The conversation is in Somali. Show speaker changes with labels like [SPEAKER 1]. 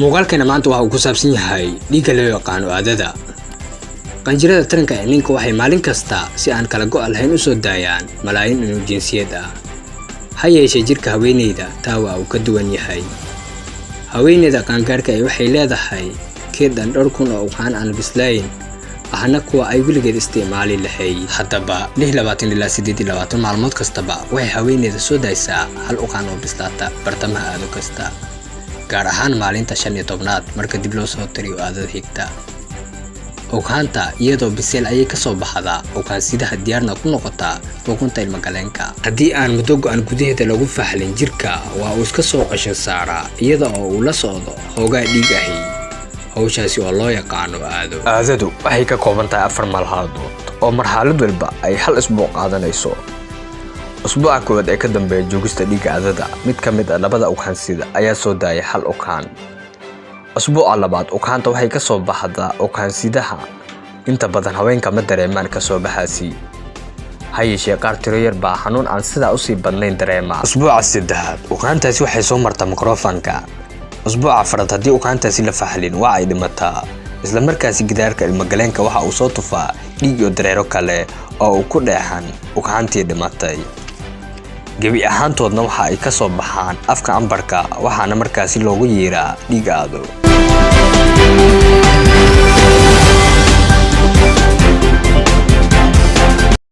[SPEAKER 1] muuqaalkana maanta waxa uu ku saabsan yahay dhiigga loo yaqaan aadada. Qanjirada taranka ee ninka waxay maalin kasta si aan kala go'al lahayn u soo daayaan malaayiin inuu jinsiyad ah. Ha yeeshee jirka haweeneyda taa waa uu ka duwan yahay. Haweeneyda qaangaarka ay waxay leedahay keedan dhowr kun oo uqaan aan bislayn ahna kuwa ay weligeed isticmaali lahayd. Haddaba 26 ilaa 28 maalmood kastaba waxay haweeneyda soo daysaa hal uqaan oo bislaata bartamaha aado kasta, gaar ahaan maalinta 15aad marka dib loo soo tiriyo aadada xigta. Uqaanta iyadoo bisel ayay ka soo baxdaa uqaan sidaha diyaarna ku noqota ukunta ilma galeenka. Haddii aan muddo go'an gudaheeda lagu faxlin jirka waa uu iska soo qashin saaraa iyada oo uu la socdo hoogaa dhiig ahi. hawshaasi oo loo yaqaano aado. Aadadu waxay ka kooban tahay 4 marxaladood oo marxalad walba ay hal isbuuc qaadanayso. Usbuuca koowaad ee ka dambeeya joogista dhiigga aadada, mid ka mid ah labada uqaan sida ayaa soo daaya hal uqaan. Usbuuca labaad uqaanta waxay ka soo baxdaa uqaan sidaha inta badan haweenka ma dareemaan ka soo baxaasi. Ha yeeshee qaar tiro yar baa xanuun aan sidaa u sii badnayn dareema. Usbuuca saddexaad uqaantaasi waxay soo martaa mikrofoonka. Usbuuca afraad haddii uqaantaasi la faxlin waa ay dhimataa, isla markaasi gidaarka ilma galeenka waxa uu soo tufaa dhiig iyo dareero kale oo uu ku dheexan uqaantii dhimatay. gebi ahaantoodna waxa ay ka soo baxaan afka ambarka waxaana markaasi loogu yeeraa dhiig aado.